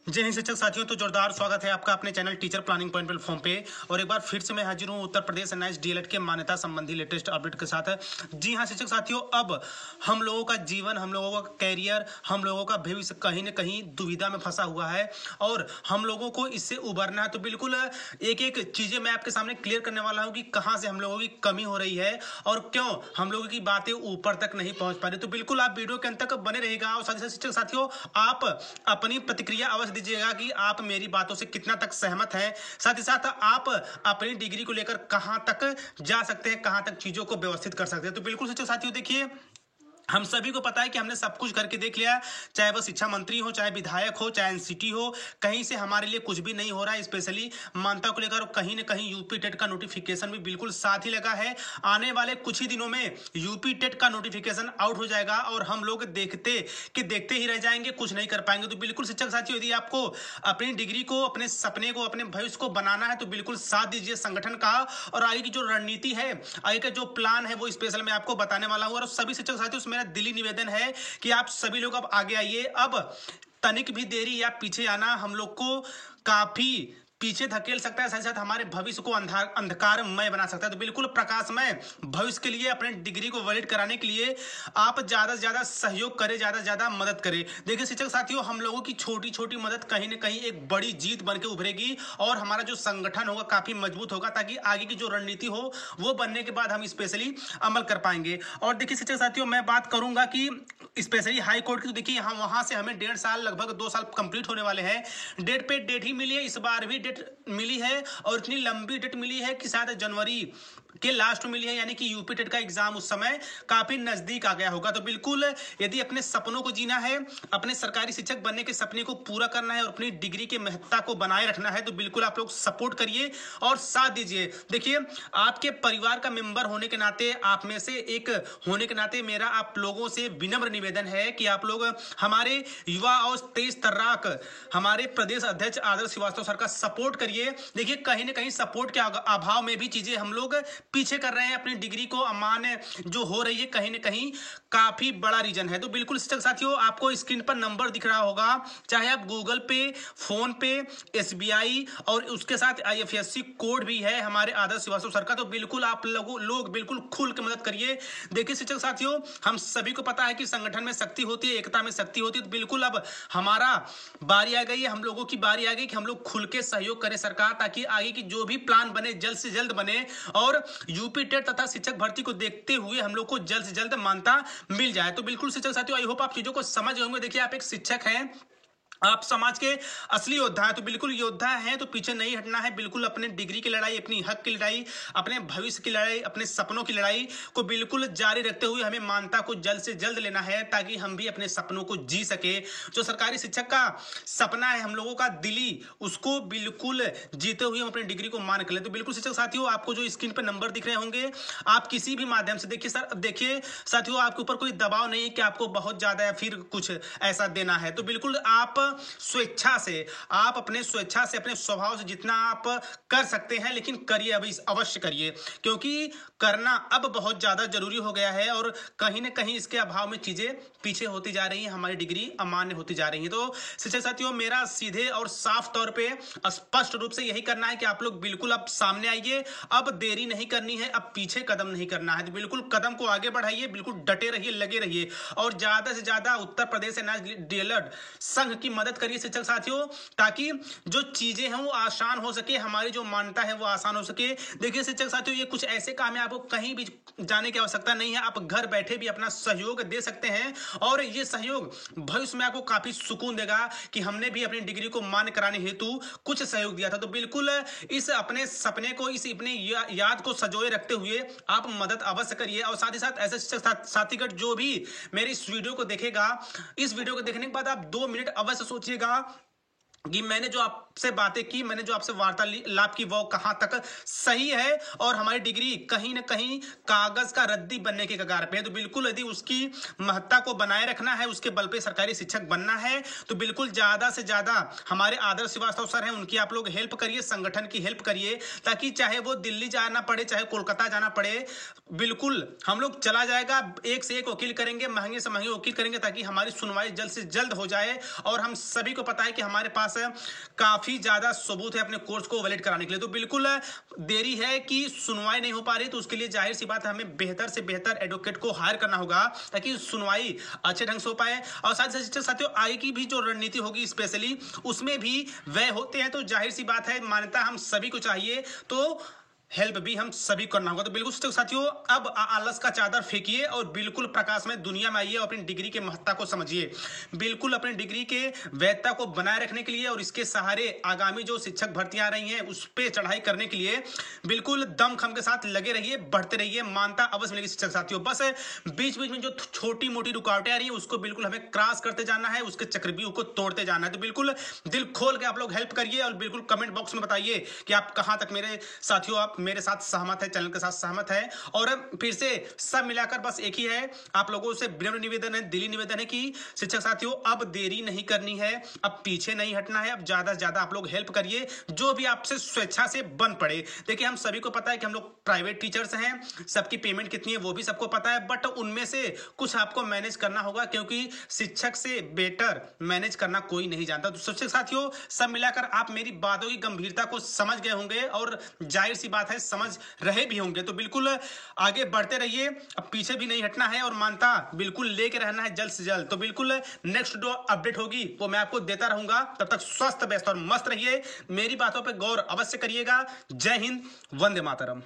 जय हिंद शिक्षक साथियों। तो जोरदार स्वागत है आपका अपने channel teacher planning point platform पे। और एक बार फिर से मैं हाजिर हूँ उत्तर प्रदेश एनआईएएस डीएलएड के मान्यता संबंधी लेटेस्ट अपडेट के साथ। जी हाँ शिक्षक साथियों, अब हम लोगों का जीवन, हम लोगों का कैरियर, हम लोगों का भविष्य कहीं न कहीं दुविधा में फंसा हुआ है और हम लोगों को इससे उबरना है। तो बिल्कुल एक एक चीज़ें मैं आपके सामने क्लियर करने वाला हूँ कि कहाँ से हम लोगों की कमी हो रही है और क्यों हम लोगों की बातें ऊपर तक नहीं पहुँच पा रही। तो बिल्कुल आप वीडियो के अंत तक बने रहेगा और साथ ही साथ शिक्षक साथियों आप अपनी प्रतिक्रिया अवश्य दीजिएगा कि आप मेरी बातों से कितना तक सहमत हैं। साथ ही साथ आप अपनी डिग्री को लेकर कहां तक जा सकते हैं, कहां तक चीजों को व्यवस्थित कर सकते हैं। तो बिल्कुल शिक्षक साथियों देखिए, हम सभी को पता है कि हमने सब कुछ करके देख लिया, चाहे वह शिक्षा मंत्री हो, चाहे विधायक हो, चाहे एनसीटी हो, कहीं से हमारे लिए कुछ भी नहीं हो रहा है। स्पेशली मान्यता को लेकर कहीं न कहीं यूपी टेट का नोटिफिकेशन भी बिल्कुल साथ ही लगा है। आने वाले कुछ ही दिनों में यूपी टेट का नोटिफिकेशन आउट हो जाएगा और हम लोग देखते ही रह जाएंगे, कुछ नहीं कर पाएंगे। तो बिल्कुल शिक्षक साथियों, यदि आपको अपनी डिग्री को, अपने सपने को, अपने भविष्य को बनाना है तो बिल्कुल साथ दीजिए संगठन का। और आगे की जो रणनीति है, आगे का जो प्लान है वो स्पेशल मैं आपको बताने वाला हूँ। और सभी शिक्षक साथियों मेरा दिली निवेदन है कि आप सभी लोग अब आगे आइए। अब तनिक भी देरी या पीछे आना हम लोग को काफी पीछे धकेल सकता है, साथ साथ हमारे भविष्य को अंधकारमय बना सकता है। तो बिल्कुल प्रकाशमय भविष्य के लिए, अपने डिग्री को वैलिड कराने के लिए आप ज्यादा से ज्यादा सहयोग करें, ज्यादा से ज्यादा मदद करें। देखिए शिक्षक साथियों, हम लोगों की छोटी छोटी मदद कहीं ना कहीं एक बड़ी जीत बन के उभरेगी और हमारा जो संगठन होगा काफी मजबूत होगा, ताकि आगे की जो रणनीति हो वो बनने के बाद हम स्पेशली अमल कर पाएंगे। और देखिए शिक्षक साथियों, मैं बात करूंगा कि स्पेशली हाई कोर्ट की। तो देखिए यहाँ वहां से हमें 1.5 साल, लगभग 2 साल कंप्लीट होने वाले हैं। डेट पे डेट ही मिली है, इस बार भी डेट मिली है और इतनी लंबी डेट मिली है कि शायद जनवरी के लास्ट में मिली है, यानी कि यूपी टेट का एग्जाम उस समय काफी नजदीक आ गया होगा। तो बिल्कुल यदि अपने सपनों को जीना है, अपने सरकारी शिक्षक बनने के सपने को पूरा करना है और अपनी डिग्री के महत्ता को बनाए रखना है, तो बिल्कुल आप लोग सपोर्ट करिए और साथ दीजिए। देखिए, आपके परिवार का मेंबर होने के नाते, आप में से एक होने के नाते मेरा आप लोगों से विनम्र निवेदन है कि आप लोग हमारे युवा और तेज तर्राक हमारे प्रदेश अध्यक्ष आदर्श श्रीवास्तव सर का सपोर्ट करिए। देखिए, कहीं ना कहीं सपोर्ट के अभाव में भी चीजें हम लोग पीछे कर रहे हैं। अपनी डिग्री को अमान्य जो हो रही है, कहीं ना कहीं काफी बड़ा रीजन है। तो बिल्कुल शिक्षक साथियों, आपको स्क्रीन पर नंबर दिख रहा होगा, चाहे आप गूगल पे, फोन पे, एसबीआई और उसके साथ आईएफएससी कोड भी है हमारे आदर्श श्रीवास्तव सर का। तो बिल्कुल आप लोग बिल्कुल खुल के मदद करिए। देखिए शिक्षक साथियों, हम सभी को पता है कि संगठन में शक्ति होती है, एकता में शक्ति होती है। तो बिल्कुल अब हमारा बारी आ गई है, हम लोगों की बारी आ गई कि हम लोग खुल के सहयोग करें सरकार, ताकि आगे की जो भी प्लान बने जल्द से जल्द बने और यूपी टेट तथा शिक्षक भर्ती को देखते हुए हम लोग को जल्द से जल्द मान्यता मिल जाए। तो बिल्कुल शिक्षक साथियों, आई होप आप चीजों को समझ गए होंगे। देखिए, आप एक शिक्षक हैं, आप समाज के असली योद्धा है। तो बिल्कुल योद्धा है तो पीछे नहीं हटना है। बिल्कुल अपने डिग्री की लड़ाई, अपनी हक की लड़ाई, अपने भविष्य की लड़ाई, अपने सपनों की लड़ाई को बिल्कुल जारी रखते हुए हमें मान्यता को जल्द से जल्द लेना है, ताकि हम भी अपने सपनों को जी सके। जो सरकारी शिक्षक का सपना है हम लोगों का दिली, उसको बिल्कुल जीते हुए हम अपनी डिग्री को मान कर ले। तो बिल्कुल शिक्षक साथियों, आपको जो स्क्रीन पर नंबर दिख रहे होंगे, आप किसी भी माध्यम से देखिए। सर देखिए साथियों, आपके ऊपर कोई दबाव नहीं है कि आपको बहुत ज्यादा या फिर कुछ ऐसा देना है। तो बिल्कुल आप स्वेच्छा से, आप अपने स्वेच्छा से, अपने स्वभाव से जितना आप कर सकते हैं, लेकिन करिए, अभी अवश्य करिए, क्योंकि करना अब बहुत ज्यादा जरूरी हो गया है और कहीं ना कहीं इसके अभाव में चीजें पीछे होती जा रही हैं, हमारी डिग्री अमान्य होती जा रही है। तो शिक्षक साथियों, मेरा सीधे और साफ तौर पे स्पष्ट रूप से यही करना है कि आप लोग बिल्कुल अब सामने आइए। अब देरी नहीं करनी है, अब पीछे कदम नहीं करना है। तो बिल्कुल कदम को आगे बढ़ाइए, बिल्कुल डटे रहिए, लगे रहिए और ज्यादा से ज्यादा उत्तर प्रदेश एनआईएएस डीएलएड संघ की मदद करिए शिक्षक साथियों, ताकि जो चीजें हैं वो आसान हो सके, हमारी जो मान्यता है वो आसान हो सके। देखिए शिक्षक साथियों, ये कुछ ऐसे काम है, आपको कहीं भी जाने की आवश्यकता नहीं है, आप घर बैठे भी अपना सहयोग दे सकते हैं और ये सहयोग भविष्य में आपको काफी सुकून देगा कि हमने भी अपनी डिग्री को मान्य कराने हेतु कुछ सहयोग दिया था। तो बिल्कुल इस अपने सपने को, इस अपने याद को सजोए रखते हुए आप मदद अवश्य करिए। और साथ ही साथ ऐसे शिक्षक साथीगण जो भी मेरे इस वीडियो को देखेगा, इस वीडियो को देखने के बाद आप 2 मिनट अवश्य सोचिएगा कि मैंने जो आपसे बातें की, मैंने जो आपसे वार्तालाप की, वो कहां तक सही है और हमारी डिग्री कहीं ना कहीं कागज का रद्दी बनने के कगार पे है। तो बिल्कुल यदि उसकी महत्ता को बनाए रखना है, उसके बल पे सरकारी शिक्षक बनना है, तो बिल्कुल ज्यादा से ज्यादा हमारे आदर्श श्रीवास्तव सर हैं, उनकी आप लोग हेल्प करिए, संगठन की हेल्प करिए, ताकि चाहे वो दिल्ली जाना पड़े, चाहे कोलकाता जाना पड़े, बिल्कुल हम लोग चला जाएगा। एक से एक वकील करेंगे, महंगे से महंगे वकील करेंगे, ताकि हमारी सुनवाई जल्द से जल्द हो जाए। और हम सभी को पता है कि हमारे पास पास काफी ज्यादा सबूत है अपने कोर्स को वैलिड कराने के लिए। तो बिल्कुल देरी है कि सुनवाई नहीं हो पा रही, तो उसके लिए जाहिर सी बात है हमें बेहतर से बेहतर एडवोकेट को हायर करना होगा ताकि सुनवाई अच्छे ढंग से हो पाए। और साथ ही साथियों आगे की भी जो रणनीति होगी स्पेशली उसमें भी व्यय होते हैं, तो जाहिर सी बात है मान्यता हम सभी को चाहिए, तो हेल्प भी हम सभी करना होगा। तो बिल्कुल साथियों अब आलस का चादर फेंकिए और बिल्कुल प्रकाश में दुनिया में आइए और अपनी डिग्री के महत्ता को समझिए। बिल्कुल अपनी डिग्री के वैधता को बनाए रखने के लिए और इसके सहारे आगामी जो शिक्षक भर्तियां आ रही हैं उस पर चढ़ाई करने के लिए बिल्कुल दमखम के साथ लगे रहिए, बढ़ते रहिए, मानता अवश्य मिलेगी शिक्षक साथियों। बस बीच बीच में जो छोटी मोटी रुकावटें आ रही है उसको बिल्कुल हमें क्रॉस करते जाना है, उसके चक्रव्यूह को तोड़ते जाना है। तो बिल्कुल दिल खोल के आप लोग हेल्प करिए और बिल्कुल कमेंट बॉक्स में बताइए कि आप कहां तक मेरे साथियों आप मेरे साथ सहमत है, चैनल के साथ सहमत है। और फिर से सब मिलाकर बस एक ही है, आप लोगों से विनम्र निवेदन है, दिली निवेदन है कि शिक्षक साथियों अब देरी नहीं करनी है, अब पीछे नहीं हटना है, अब ज्यादा से ज्यादा आप लोग हेल्प करिए जो भी आपसे स्वेच्छा से बन पड़े। देखिए हम सभी को पता है कि हम लोग प्राइवेट टीचर्स हैं, सबकी पेमेंट कितनी है वो भी सबको पता है, बट उनमें से कुछ आपको मैनेज करना होगा क्योंकि शिक्षक से बेटर मैनेज करना कोई नहीं जानता। तो शिक्षक साथियों सब मिलाकर आप मेरी बातों की गंभीरता को समझ गए होंगे और जाहिर सी बात है समझ रहे भी होंगे। तो बिल्कुल आगे बढ़ते रहिए, अब पीछे भी नहीं हटना है और मानता बिल्कुल लेके रहना है जल्द से जल्द। तो बिल्कुल नेक्स्ट जो अपडेट होगी वो मैं आपको देता रहूंगा, तब तक स्वस्थ व्यस्त और मस्त रहिए, मेरी बातों पे गौर अवश्य करिएगा। जय हिंद, वंदे मातरम।